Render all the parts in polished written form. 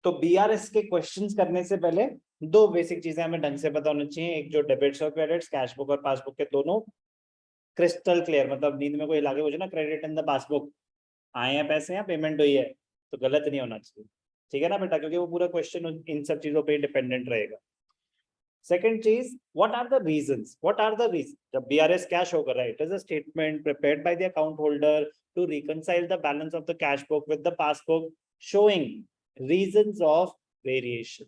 तो बीआरएस के क्वेश्चंस करने से पहले दो बेसिक चीजें हमें ढंग से पता होनी चाहिए। एक जो डेबिट्स और क्रेडिट्स, कैश बुक और पासबुक के दोनों क्रिस्टल क्लियर, मतलब नींद में कोई लागे मुझे ना क्रेडिट इन द पासबुक, आए हैं पैसे या पेमेंट हुई है, तो गलत नहीं होना चाहिए। ठीक है ना बेटा, क्योंकि वो पूरा क्वेश्चन इन सब चीजों पे डिपेंडेंट रहेगा। सेकंड चीज, what are the reasons, what are the reason जब बीआरएस क्या शो कर रहा है? It is a statement prepared by the account holder to reconcile the balance of the cash book with the passbook, showing reasons of variation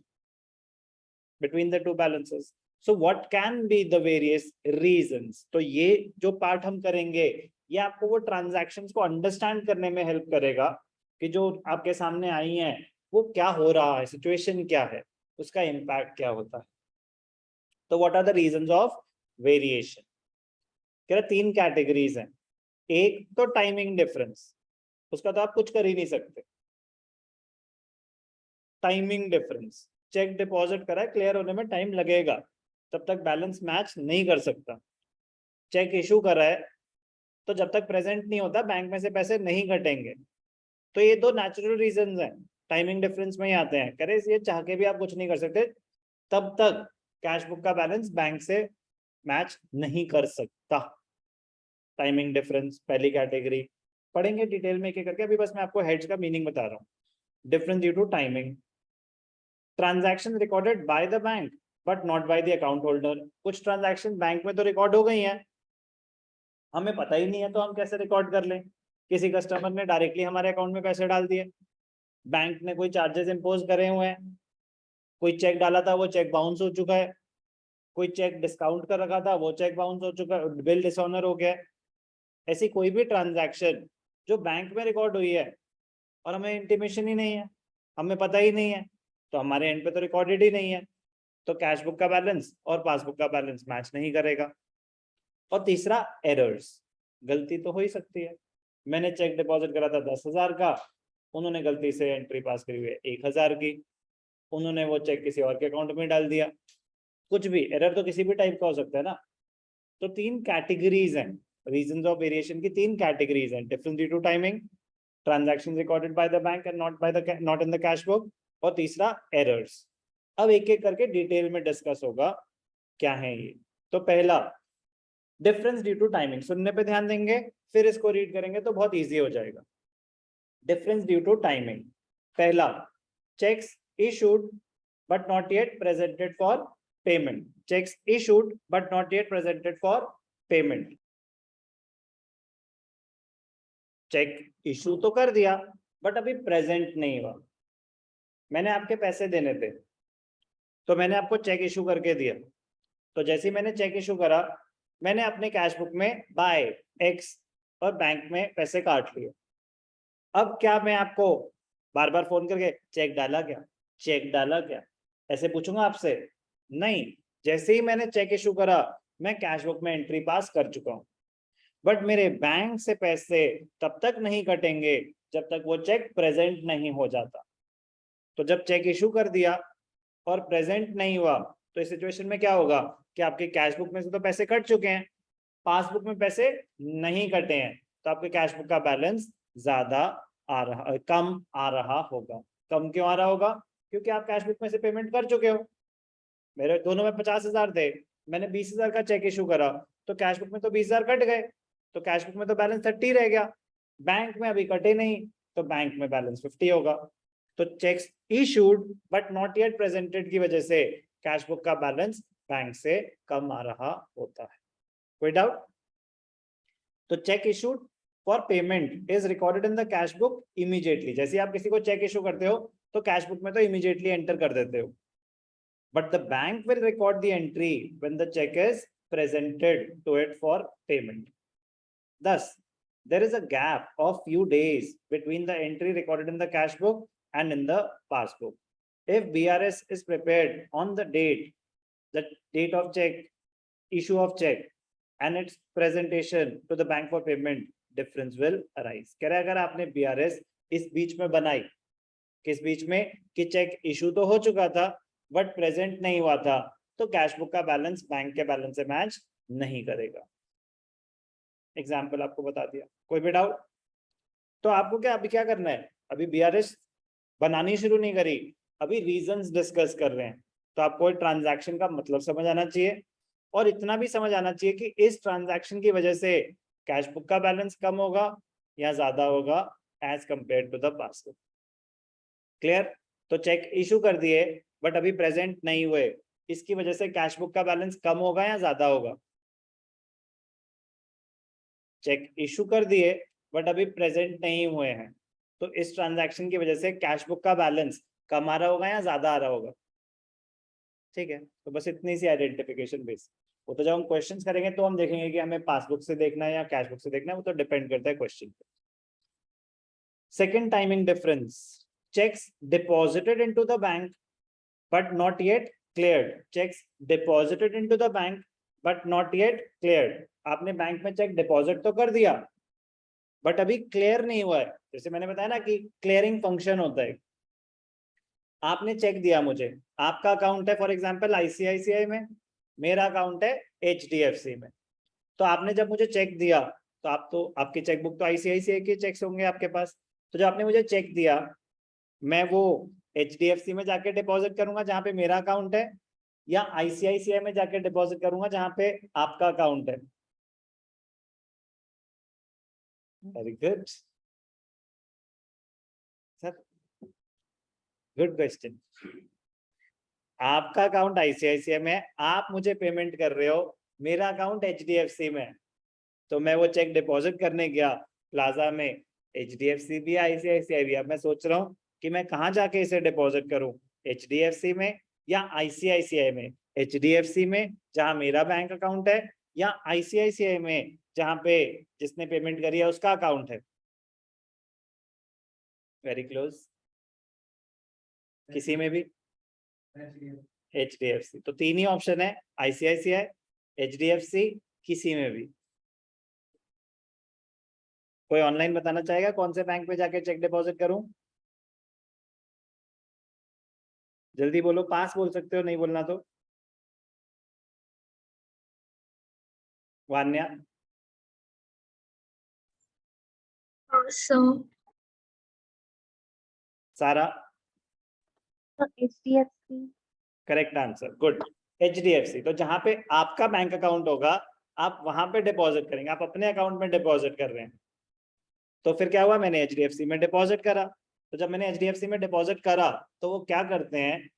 between the two balances. So what can be the various reasons? तो ये जो part हम करेंगे ये आपको वो transactions को understand करने में हेल्प करेगा कि जो आपके सामने आई हैं वो क्या हो रहा है, सिचुएशन क्या है, उसका इम्पैक्ट क्या होता है। तो what are the reasons of variation? कह रहे तीन कैटेगरीज हैं। एक तो टाइमिंग डिफरेंस, उसका तो आप कुछ कर ही नहीं सकते। टाइमिंग डिफरेंस, चेक डिपॉजिट करा है, क्लियर होने में टाइम लगेगा, तब तक बैलेंस मैच नहीं कर सकता। चेक इशू करा है तो जब तक प्रेजेंट नहीं होता बैंक में से पैसे नहीं कटेंगे। तो ये दो नेचुरल रीजंस हैं, टाइमिंग डिफरेंस में ही आते हैं। करे ये चाह के भी आप कुछ नहीं कर सकते, तब तक कैश बुक का बैलेंस बैंक से मैच नहीं कर सकता। टाइमिंग डिफरेंस पहली कैटेगरी, पढ़ेंगे डिटेल में एक एक करके, अभी बस मैं आपको हेड्स का मीनिंग बता रहा हूँ। Difference due to timing, transaction recorded by the bank but not by the account holder. कुछ ट्रांजैक्शन बैंक में तो रिकॉर्ड हो गई हैं, हमें पता ही नहीं है, तो हम कैसे रिकॉर्ड कर लें? किसी कस्टमर ने डायरेक्टली हमारे अकाउंट में पैसे डाल दिए, बैंक ने कोई चार्जेस इंपोज करे हुए हैं, कोई चेक डाला था वो चेक बाउंस हो चुका है, कोई चेक डिस्काउंट कर रखा था वो चेक बाउंस हो चुका है, बिल डिसऑनर हो गया। ऐसी कोई भी ट्रांजैक्शन जो बैंक में रिकॉर्ड हुई है और हमें इंटीमेशन ही नहीं है, हमें पता ही नहीं है, तो हमारे एंड पे तो रिकॉर्डेड ही नहीं है, तो कैश बुक का बैलेंस और पासबुक का बैलेंस मैच नहीं करेगा। और तीसरा, एरर्स, गलती तो हो ही सकती है। मैंने चेक डिपॉजिट करा था 10,000 का, उन्होंने गलती से एंट्री पास करी हुई है 1,000 की, उन्होंने वो चेक किसी और के अकाउंट में डाल दिया। कुछ भी एरर तो किसी भी टाइप का हो सकता है ना। तो तीन कैटेगरीज हैं, रीजंस ऑफ वेरिएशन की तीन कैटेगरीज हैं। Difference due to timing, transaction recorded by the bank and not in the cash book, और तीसरा एरर्स। अब एक एक करके डिटेल में डिस्कस होगा क्या है ये। तो पहला, डिफरेंस ड्यू टू टाइमिंग, सुनने पे ध्यान देंगे फिर इसको रीड करेंगे तो बहुत इजी हो जाएगा। डिफरेंस ड्यू टू टाइमिंग, पहला, cheques issued but not yet presented for payment. Cheques issued but not yet presented for payment. Cheque issue तो कर दिया बट अभी प्रेजेंट नहीं हुआ। मैंने आपके पैसे देने थे तो मैंने आपको चेक इशू करके दिया, तो जैसे ही मैंने चेक इशू करा मैंने अपने कैश बुक में बाय एक्स और बैंक में पैसे काट लिए। अब क्या मैं आपको बार बार फोन करके चेक डाला क्या, चेक डाला क्या ऐसे पूछूंगा आपसे? नहीं। जैसे ही मैंने चेक इशू करा मैं कैश बुक में एंट्री पास कर चुका हूं, बट मेरे बैंक से पैसे तब तक नहीं कटेंगे जब तक वो चेक प्रेजेंट नहीं हो जाता। तो जब चेक इशू कर दिया और प्रेजेंट नहीं हुआ तो इस सिचुएशन में क्या होगा कि आपके कैश बुक में से तो पैसे कट चुके हैं, पासबुक में पैसे नहीं कटे हैं, तो आपके कैश बुक का बैलेंस ज्यादा आ रहा, कम आ रहा होगा। कम क्यों आ रहा होगा? क्योंकि आप कैश बुक में से पेमेंट कर चुके हो। मेरे दोनों में 50,000 थे, मैंने 20,000 का चेक इशू करा, तो कैश बुक में तो 20,000 कट गए, तो कैश बुक में तो बैलेंस 30 रह गया। बैंक में अभी कटे नहीं, तो बैंक में बैलेंस 50 होगा। तो cheques issued but not yet presented की वजह से कैश बुक का बैलेंस बैंक से कम आ रहा होता है। कोई डाउट? तो cheque issued for payment is recorded in the cash book immediately. जैसे आप किसी को चेक इशू करते हो तो कैश बुक में तो इमीडिएटली एंटर कर देते हो, but the bank will record the entry when the check is presented to it for payment. Thus, there is a gap of few days between the entry recorded in the cash book and in the passbook. If BRS is prepared on the date of check, issue of check, and its presentation to the bank for payment, difference will arise. कह रहा है अगर आपने BRS इस बीच में बनाई, किस बीच में कि चेक इशू तो हो चुका था बट प्रेजेंट नहीं हुआ था, तो कैश बुक का बैलेंस बैंक के बैलेंस से मैच नहीं करेगा। एग्जाम्पल आपको बता दिया। कोई भी डाउट? तो आपको क्या अभी क्या करना है? अभी बीआरएस बनानी शुरू नहीं करी, अभी रीजंस डिस्कस कर रहे हैं, तो आपको ट्रांजैक्शन का मतलब समझ आना चाहिए और इतना भी समझ आना चाहिए कि इस ट्रांजैक्शन की वजह से कैश बुक का बैलेंस कम होगा या ज्यादा होगा as compare to the past. Clear? तो चेक इशू कर दिए बट अभी प्रेजेंट नहीं हुए, इसकी वजह से कैश बुक का बैलेंस कम होगा या ज्यादा होगा? चेक इशू कर दिए बट अभी प्रेजेंट नहीं हुए हैं, तो इस ट्रांजैक्शन की वजह से कैश बुक का बैलेंस कम आ रहा होगा या ज्यादा आ रहा होगा? ठीक है, तो बस इतनी सी आइडेंटिफिकेशन बेस। वो तो जब हम क्वेश्चंस करेंगे तो हम देखेंगे कि हमें पासबुक से देखना है या कैश बुक से देखना है, वो तो डिपेंड करता है क्वेश्चन पे। Second timing difference, checks deposited into the bank but not yet cleared, checks deposited into the bank but not yet cleared। आपने बैंक में चेक डिपॉजिट तो कर दिया बट अभी क्लियर नहीं हुआ है। जैसे मैंने बताया ना कि क्लियरिंग फंक्शन होता है। आपने चेक दिया मुझे, आपका अकाउंट है फॉर एग्जांपल आईसीआईसीआई में, मेरा अकाउंट है एचडीएफसी में। तो आपने जब मुझे चेक दिया तो आपकी चेकबुक तो आईसीआईसीआई के चेक्स होंगे आपके पास, तो जब आपने मुझे चेक दिया मैं वो एचडीएफसी में जाके डिपॉजिट करूंगा जहां पे मेरा अकाउंट है, या आईसीआईसीआई में जाके डिपॉजिट करूंगा जहां पे आपका अकाउंट है? Very good sir, good question. आपका अकाउंट आईसीआईसीआई में है, आप मुझे पेमेंट कर रहे हो, मेरा अकाउंट एचडीएफसी में है, तो मैं वो चेक डिपॉजिट करने गया प्लाजा में, एचडीएफसी भी आईसीआईसीआई भी। अब मैं सोच रहा हूँ कि मैं कहाँ जाके इसे डिपॉजिट करूँ, एचडीएफसी में या आईसीआईसीआई में? एचडीएफसी में जहां मेरा बैंक अकाउंट है, या आईसीआईसीआई में जहां पे जिसने पेमेंट करी है उसका अकाउंट है? वेरी क्लोज, किसी में भी? एचडीएफसी। तो तीन ही ऑप्शन है, आईसीआईसीआई, एचडीएफसी, किसी में भी। कोई ऑनलाइन बताना चाहेगा कौन से बैंक पे जाके चेक डिपॉजिट करूं? जल्दी बोलो, पास बोल सकते हो, नहीं बोलना तो। वान्या? So सारा? HDFC। Correct answer, good. HDFC. तो जहां पे आपका बैंक अकाउंट होगा आप वहां पे डिपॉजिट करेंगे, आप अपने अकाउंट में डिपॉजिट कर रहे हैं। तो फिर क्या हुआ, मैंने एचडीएफसी में डिपॉजिट करा। तो जब मैंने एचडीएफसी में डिपॉजिट करा तो वो क्या करते हैं,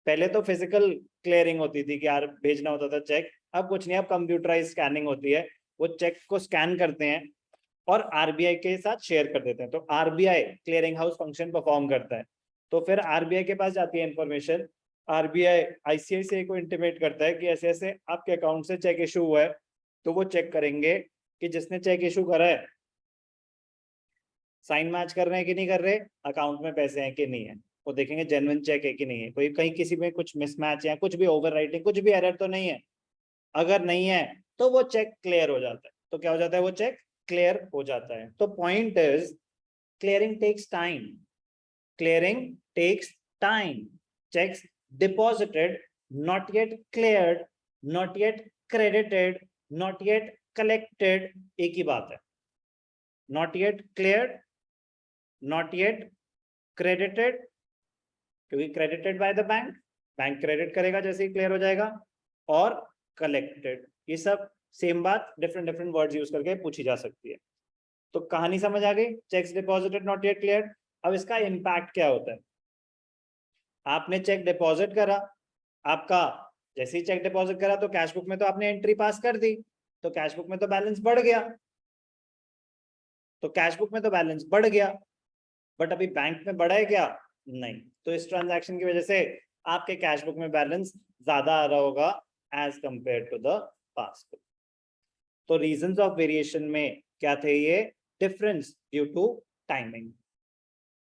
पहले तो फिजिकल क्लियरिंग होती थी कि यार भेजना होता था चेक, अब कुछ नहीं, अब कंप्यूटराइज स्कैनिंग होती है। वो चेक को स्कैन करते हैं और आरबीआई के साथ शेयर कर देते हैं। तो RBI clearing house function perform करता है। तो फिर आरबीआई के पास जाती है इंफॉर्मेशन, आरबीआई आईसीआईसीआई को इंटीमेट करता है कि ऐसे ऐसे आपके अकाउंट से चेक इशू हुआ है। तो वो चेक करेंगे कि जिसने चेक इशू करा है साइन मैच कर रहे हैं कि नहीं कर रहे, अकाउंट में पैसे हैं कि नहीं है। वो देखेंगे जेन्युइन चेक है कि नहीं है, कोई कहीं किसी में कुछ मिसमैच है, कुछ भी ओवरराइटिंग, कुछ भी एरर तो नहीं है। अगर नहीं है तो वो चेक क्लियर हो जाता है। तो क्या हो जाता है, वो चेक क्लियर हो जाता है। तो point is clearing takes time, clearing takes time. Cheques deposited, not yet cleared, not yet credited, not yet collected, एक ही बात है। Not yet cleared, not yet credited, क्योंकि credited by the bank, bank credit करेगा जैसे ही clear हो जाएगा, और कलेक्टेड। ये सब सेम बात डिफरेंट डिफरेंट वर्ड्स यूज करके पूछी जा सकती है। तो कहानी समझ आ गई, checks deposited not yet cleared. अब इसका इम्पैक्ट क्या होता है, आपने चेक डिपॉजिट करा, आपका जैसे ही चेक डिपॉजिट करा तो कैश बुक में तो आपने एंट्री पास कर दी, तो कैश बुक में तो बैलेंस बढ़ गया, तो कैश बुक में तो बैलेंस बढ़ गया, बट अभी बैंक में बढ़ा है क्या? नहीं। तो इस ट्रांजैक्शन की वजह से आपके कैश बुक में बैलेंस ज्यादा आ रहा होगा as compare to the past. तो रीजंस ऑफ वेरिएशन में क्या थे, ये डिफरेंस ड्यू टू टाइमिंग।